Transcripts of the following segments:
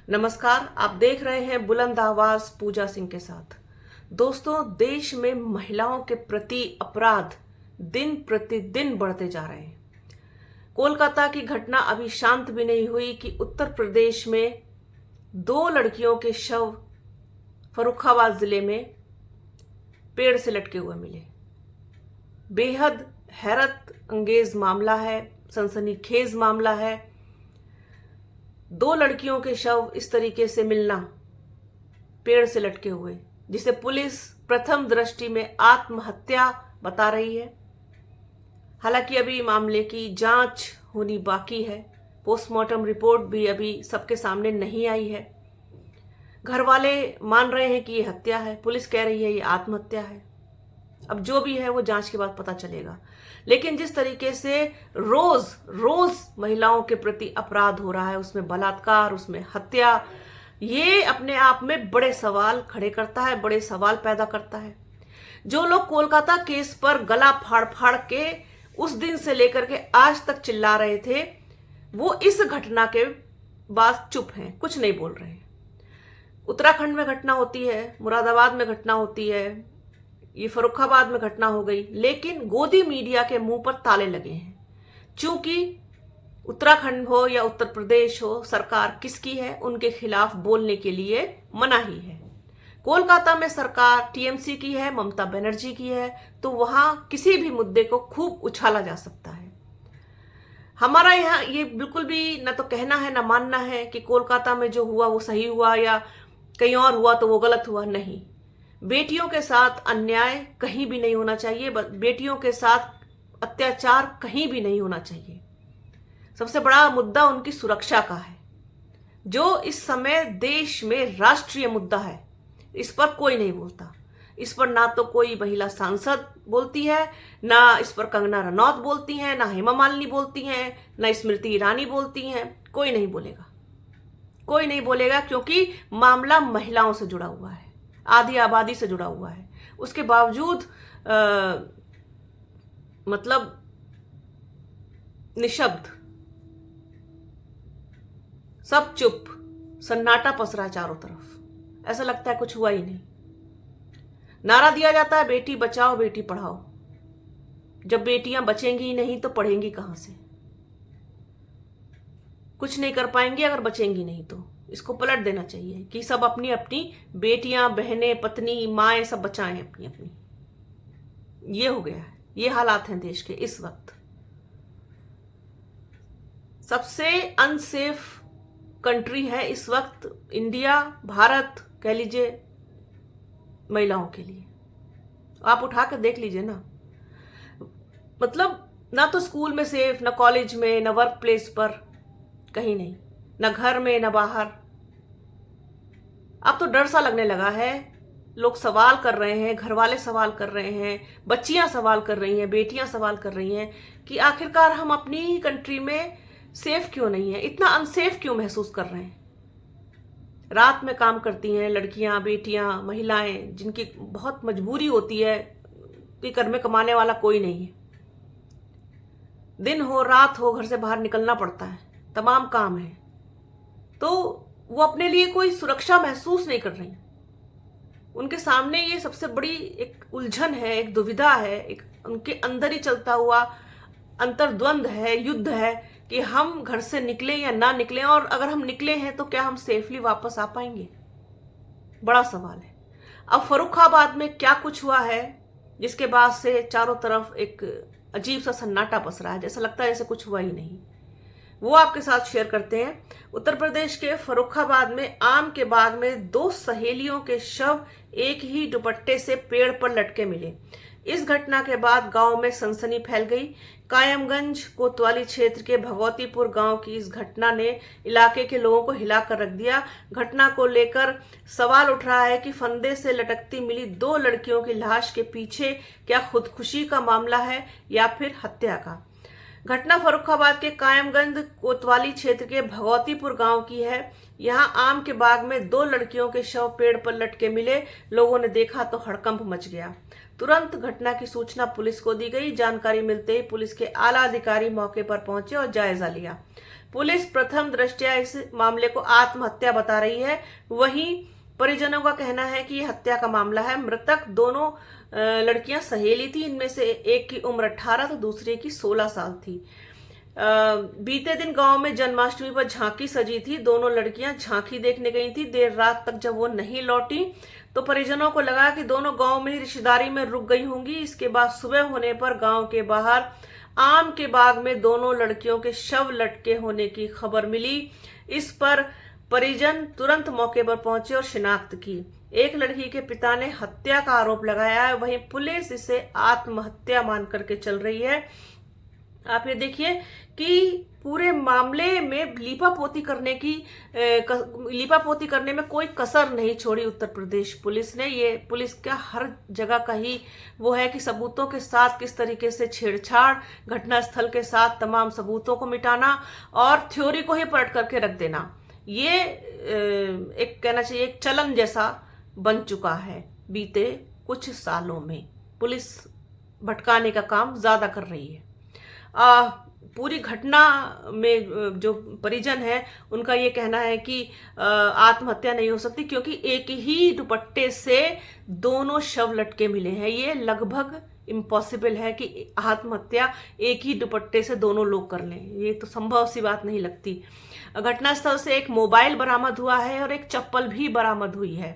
नमस्कार, आप देख रहे हैं बुलंद आवाज पूजा सिंह के साथ। दोस्तों, देश में महिलाओं के प्रति अपराध दिन प्रतिदिन बढ़ते जा रहे हैं। कोलकाता की घटना अभी शांत भी नहीं हुई कि उत्तर प्रदेश में 2 लड़कियों के शव फर्रुखाबाद जिले में पेड़ से लटके हुए मिले। बेहद हैरत अंगेज मामला है, सनसनीखेज मामला है। 2 लड़कियों के शव इस तरीके से मिलना पेड़ से लटके हुए, जिसे पुलिस प्रथम दृष्टि में आत्महत्या बता रही है। हालांकि अभी मामले की जांच होनी बाकी है। पोस्टमार्टम रिपोर्ट भी अभी सबके सामने नहीं आई है। घर वाले मान रहे हैं कि ये हत्या है, पुलिस कह रही है ये आत्महत्या है। अब जो भी है वो जांच के बाद पता चलेगा। लेकिन जिस तरीके से रोज रोज महिलाओं के प्रति अपराध हो रहा है, उसमें बलात्कार, उसमें हत्या, ये अपने आप में बड़े सवाल खड़े करता है, बड़े सवाल पैदा करता है। जो लोग कोलकाता केस पर गला फाड़ फाड़ के उस दिन से लेकर के आज तक चिल्ला रहे थे, वो इस घटना के बाद चुप हैं, कुछ नहीं बोल रहे हैं। उत्तराखंड में घटना होती है, मुरादाबाद में घटना होती है, ये फर्रुखाबाद में घटना हो गई, लेकिन गोदी मीडिया के मुंह पर ताले लगे हैं। चूंकि उत्तराखंड हो या उत्तर प्रदेश हो, सरकार किसकी है, उनके खिलाफ बोलने के लिए मनाही है। कोलकाता में सरकार टीएमसी की है, ममता बनर्जी की है, तो वहां किसी भी मुद्दे को खूब उछाला जा सकता है। हमारा यहाँ ये बिल्कुल भी ना तो कहना है ना मानना है कि कोलकाता में जो हुआ वो सही हुआ या कहीं और हुआ तो वो गलत हुआ। नहीं, बेटियों के साथ अन्याय कहीं भी नहीं होना चाहिए, बेटियों के साथ अत्याचार कहीं भी नहीं होना चाहिए। सबसे बड़ा मुद्दा उनकी सुरक्षा का है, जो इस समय देश में राष्ट्रीय मुद्दा है। इस पर कोई नहीं बोलता। इस पर ना तो कोई महिला सांसद बोलती है, ना इस पर कंगना रनौत बोलती हैं, ना हेमा मालिनी बोलती हैं, ना स्मृति ईरानी बोलती हैं। कोई नहीं बोलेगा, कोई नहीं बोलेगा, क्योंकि मामला महिलाओं से जुड़ा हुआ है, आधी आबादी से जुड़ा हुआ है। उसके बावजूद मतलब निशब्द, सब चुप, सन्नाटा पसरा है चारों तरफ। ऐसा लगता है कुछ हुआ ही नहीं। नारा दिया जाता है बेटी बचाओ बेटी पढ़ाओ। जब बेटियां बचेंगी ही नहीं तो पढ़ेंगी कहां से? कुछ नहीं कर पाएंगी अगर बचेंगी नहीं तो। इसको पलट देना चाहिए कि सब अपनी अपनी बेटियां, बहनें, पत्नी, माएं सब बचाएं अपनी अपनी। ये हो गया है, ये हालात हैं देश के इस वक्त। सबसे अनसेफ कंट्री है इस वक्त इंडिया, भारत कह लीजिए, महिलाओं के लिए। आप उठा कर देख लीजिए ना। मतलब ना तो स्कूल में सेफ, ना कॉलेज में, ना वर्क प्लेस पर, कहीं नहीं, ना घर में, ना बाहर। अब तो डर सा लगने लगा है। लोग सवाल कर रहे हैं, घर वाले सवाल कर रहे हैं, बच्चियां सवाल कर रही हैं, बेटियां सवाल कर रही हैं कि आखिरकार हम अपनी ही कंट्री में सेफ क्यों नहीं है, इतना अनसेफ क्यों महसूस कर रहे हैं। रात में काम करती हैं लड़कियां, बेटियां, महिलाएं, जिनकी बहुत मजबूरी होती है कि घर में कमाने वाला कोई नहीं है। दिन हो रात हो, घर से बाहर निकलना पड़ता है, तमाम काम है, तो वो अपने लिए कोई सुरक्षा महसूस नहीं कर रही। उनके सामने ये सबसे बड़ी एक उलझन है, एक दुविधा है, एक उनके अंदर ही चलता हुआ अंतर्द्वंद है, युद्ध है कि हम घर से निकले या ना निकले, और अगर हम निकले हैं तो क्या हम सेफली वापस आ पाएंगे? बड़ा सवाल है। अब फर्रुखाबाद में क्या कुछ हुआ है, जिसके बाद से चारों तरफ एक अजीब सा सन्नाटा पसरा है, जैसा लगता है जैसे कुछ हुआ ही नहीं। वो आपके साथ शेयर करते हैं। उत्तर प्रदेश के फर्रुखाबाद में आम के बाग में 2 सहेलियों के शव एक ही दुपट्टे से पेड़ पर लटके मिले। इस घटना के बाद गांव में सनसनी फैल गई। कायमगंज कोतवाली क्षेत्र के भगवतीपुर गांव की इस घटना ने इलाके के लोगों को हिलाकर रख दिया। घटना को लेकर सवाल उठ रहा है कि फंदे से लटकती मिली 2 लड़कियों की लाश के पीछे क्या खुदकुशी का मामला है या फिर हत्या का। घटना फर्रुखाबाद के कायमगंज कोतवाली क्षेत्र के भगवतीपुर गांव की है। यहां आम के बाग में 2 लड़कियों के शव पेड़ पर लटके मिले। लोगों ने देखा तो हड़कंप मच गया। तुरंत घटना की सूचना पुलिस को दी गई। जानकारी मिलते ही पुलिस के आला अधिकारी मौके पर पहुंचे और जायजा लिया। पुलिस प्रथम दृष्टया इस मामले को आत्महत्या बता रही है। वहीं परिजनों का कहना है कि यह हत्या का मामला है। मृतक दोनों लड़कियां सहेली थी। इनमें से एक की उम्र 18 तो दूसरे की 16 साल थी। बीते दिन गांव में जन्माष्टमी पर झांकी सजी थी। दोनों लड़कियां झांकी देखने गई थी। देर रात तक जब वो नहीं लौटी तो परिजनों को लगा कि दोनों गांव में ही रिश्तेदारी में रुक गई होंगी। इसके बाद सुबह होने पर गांव के बाहर आम के बाग में दोनों लड़कियों के शव लटके होने की खबर मिली। इस पर परिजन तुरंत मौके पर पहुंचे और शिनाख्त की। एक लड़की के पिता ने हत्या का आरोप लगाया है। वहीं पुलिस इसे आत्महत्या मान करके चल रही है। आप ये देखिए कि पूरे मामले में लीपापोती करने में कोई कसर नहीं छोड़ी उत्तर प्रदेश पुलिस ने। ये पुलिस का हर जगह का ही वो है कि सबूतों के साथ किस तरीके से छेड़छाड़, घटनास्थल के साथ तमाम सबूतों को मिटाना और थ्योरी को ही पलट करके रख देना, ये एक कहना चाहिए एक चलन जैसा बन चुका है। बीते कुछ सालों में पुलिस भटकाने का काम ज्यादा कर रही है। पूरी घटना में जो परिजन है उनका ये कहना है कि आत्महत्या नहीं हो सकती, क्योंकि एक ही दुपट्टे से दोनों शव लटके मिले हैं। ये लगभग इम्पॉसिबल है कि आत्महत्या एक ही दुपट्टे से दोनों लोग कर लें। ये तो संभव सी बात नहीं लगती। घटनास्थल से एक मोबाइल बरामद हुआ है और एक चप्पल भी बरामद हुई है।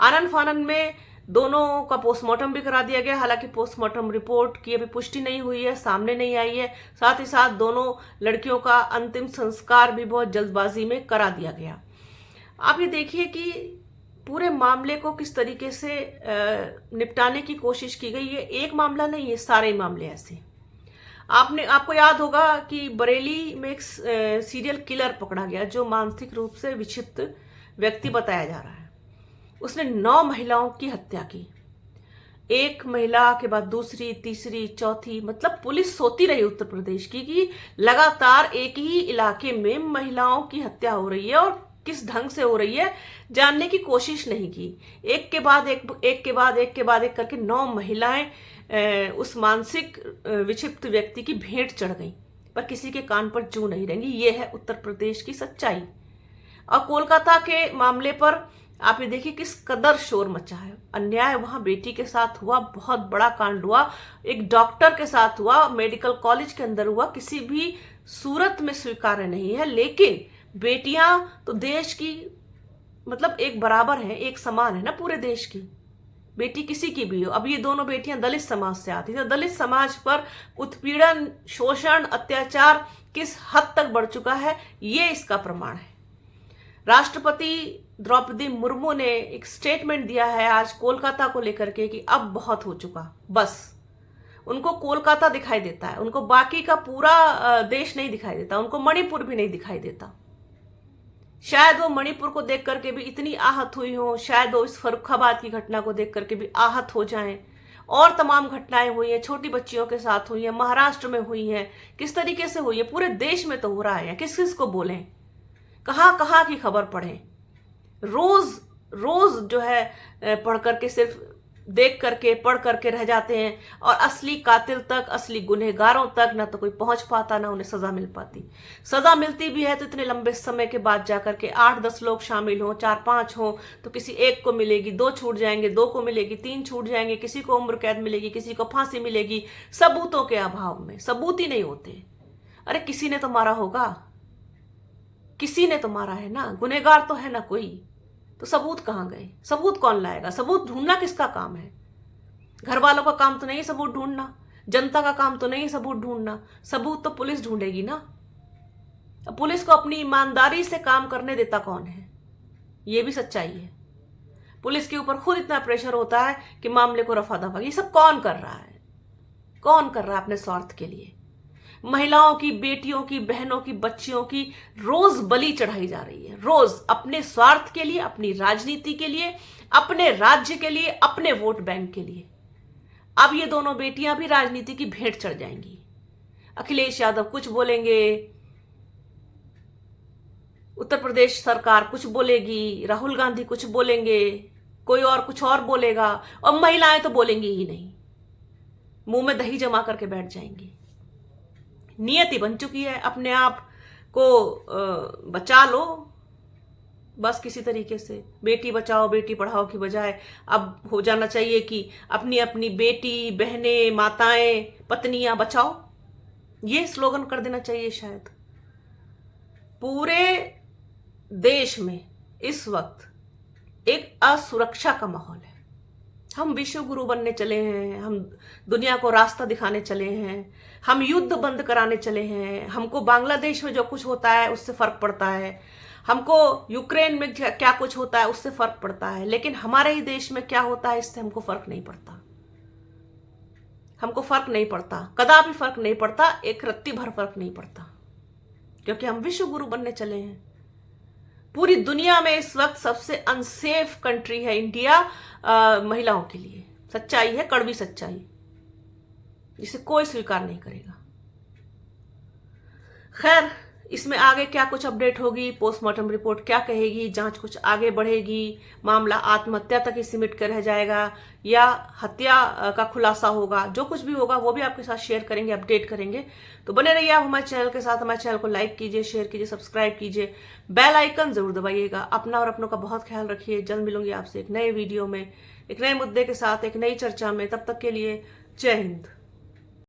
आनन फानन में दोनों का पोस्टमार्टम भी करा दिया गया। हालांकि पोस्टमार्टम रिपोर्ट की अभी पुष्टि नहीं हुई है, सामने नहीं आई है। साथ ही साथ दोनों लड़कियों का अंतिम संस्कार भी बहुत जल्दबाजी में करा दिया गया। आप ये देखिए कि पूरे मामले को किस तरीके से निपटाने की कोशिश की गई। ये एक मामला नहीं है, सारे मामले ऐसे। आपको याद होगा कि बरेली में एक सीरियल किलर पकड़ा गया जो मानसिक रूप से विक्षिप्त व्यक्ति बताया जा रहा है। उसने 9 महिलाओं की हत्या की। एक महिला के बाद दूसरी, तीसरी, चौथी, मतलब पुलिस सोती रही उत्तर प्रदेश की कि लगातार एक ही इलाके में महिलाओं की हत्या हो रही है और किस ढंग से हो रही है जानने की कोशिश नहीं की। एक के बाद एक करके 9 महिलाएं उस मानसिक विक्षिप्त व्यक्ति की भेंट चढ़ गई, पर किसी के कान पर जू नहीं रेंगी। ये है उत्तर प्रदेश की सच्चाई। और कोलकाता के मामले पर आप ये देखिए किस कदर शोर मचा है। अन्याय वहां बेटी के साथ हुआ, बहुत बड़ा कांड हुआ, एक डॉक्टर के साथ हुआ, मेडिकल कॉलेज के अंदर हुआ, किसी भी सूरत में स्वीकार्य नहीं है। लेकिन बेटियां तो देश की मतलब एक बराबर है, एक समान है ना पूरे देश की। बेटी किसी की भी हो। अब ये दोनों बेटियां दलित समाज से आती थी। तो दलित समाज पर उत्पीड़न, शोषण, अत्याचार किस हद तक बढ़ चुका है, ये इसका प्रमाण है। राष्ट्रपति द्रौपदी मुर्मू ने एक स्टेटमेंट दिया है आज कोलकाता को लेकर के कि अब बहुत हो चुका, बस। उनको कोलकाता दिखाई देता है, उनको बाकी का पूरा देश नहीं दिखाई देता, उनको मणिपुर भी नहीं दिखाई देता। शायद वो मणिपुर को देख करके भी इतनी आहत हुई हो, शायद वो इस फर्रुखाबाद की घटना को देख करके भी आहत हो जाएं। और तमाम घटनाएं हुई हैं, छोटी बच्चियों के साथ हुई हैं, महाराष्ट्र में हुई हैं, किस तरीके से हुई है, पूरे देश में तो हो रहा है। किस किस को बोलें, कहां कहां की खबर पढ़ें। रोज रोज जो है पढ़ करके, सिर्फ देख करके, पढ़ करके रह जाते हैं। और असली कातिल तक, असली गुनहगारों तक ना तो कोई पहुंच पाता, ना उन्हें सजा मिल पाती। सजा मिलती भी है तो इतने लंबे समय के बाद जाकर के 8-10 लोग शामिल हों, 4-5 हों, तो किसी एक को मिलेगी, 2 छूट जाएंगे, 2 को मिलेगी, 3 छूट जाएंगे, किसी को उम्र कैद मिलेगी, किसी को फांसी मिलेगी, सबूतों के अभाव में। सबूत ही नहीं होते। अरे किसी ने तो मारा होगा, किसी ने तो मारा है ना, गुनहगार तो है ना कोई। तो सबूत कहां गए? सबूत कौन लाएगा? सबूत ढूंढना किसका काम है? घर वालों का काम तो नहीं सबूत ढूंढना, जनता का काम तो नहीं सबूत ढूंढना। सबूत तो पुलिस ढूंढेगी ना। अब पुलिस को अपनी ईमानदारी से काम करने देता कौन है? ये भी सच्चाई है। पुलिस के ऊपर खुद इतना प्रेशर होता है कि मामले को रफा दफा। ये सब कौन कर रहा है? कौन कर रहा है अपने स्वार्थ के लिए? महिलाओं की, बेटियों की, बहनों की, बच्चियों की रोज बलि चढ़ाई जा रही है। रोज अपने स्वार्थ के लिए, अपनी राजनीति के लिए, अपने राज्य के लिए, अपने वोट बैंक के लिए। अब ये दोनों बेटियां भी राजनीति की भेंट चढ़ जाएंगी। अखिलेश यादव कुछ बोलेंगे, उत्तर प्रदेश सरकार कुछ बोलेगी, राहुल गांधी कुछ बोलेंगे, कोई और कुछ और बोलेगा, और महिलाएं तो बोलेंगी ही नहीं, मुंह में दही जमा करके बैठ जाएंगी। नियति बन चुकी है अपने आप को बचा लो बस किसी तरीके से। बेटी बचाओ बेटी पढ़ाओ की बजाय अब हो जाना चाहिए कि अपनी अपनी बेटी, बहनें, माताएं, पत्नियां बचाओ, ये स्लोगन कर देना चाहिए शायद। पूरे देश में इस वक्त एक असुरक्षा का माहौल है। हम विश्व गुरु बनने चले हैं, हम दुनिया को रास्ता दिखाने चले हैं, हम युद्ध बंद कराने चले हैं, हमको बांग्लादेश में जो कुछ होता है उससे फर्क पड़ता है, हमको यूक्रेन में क्या कुछ होता है उससे फर्क पड़ता है, लेकिन हमारे ही देश में क्या होता है इससे हमको फर्क नहीं पड़ता। हमको फर्क नहीं पड़ता, कदापि फर्क नहीं पड़ता, एक रत्ती भर फर्क नहीं पड़ता, क्योंकि हम विश्व गुरु बनने चले हैं। पूरी दुनिया में इस वक्त सबसे अनसेफ कंट्री है इंडिया महिलाओं के लिए। सच्चाई है, कड़वी सच्चाई, जिसे कोई स्वीकार नहीं करेगा। खैर, इसमें आगे क्या कुछ अपडेट होगी, पोस्टमार्टम रिपोर्ट क्या कहेगी, जांच कुछ आगे बढ़ेगी, मामला आत्महत्या तक ही सिमट कर रह जाएगा या हत्या का खुलासा होगा, जो कुछ भी होगा वो भी आपके साथ शेयर करेंगे, अपडेट करेंगे। तो बने रहिए आप हमारे चैनल के साथ। हमारे चैनल को लाइक कीजिए, शेयर कीजिए, सब्सक्राइब कीजिए, बेल आइकन जरूर दबाइएगा। अपना और अपनों का बहुत ख्याल रखिए। जल्द मिलूंगी आपसे एक नए वीडियो में, एक नए मुद्दे के साथ, एक नई चर्चा में। तब तक के लिए जय हिंद।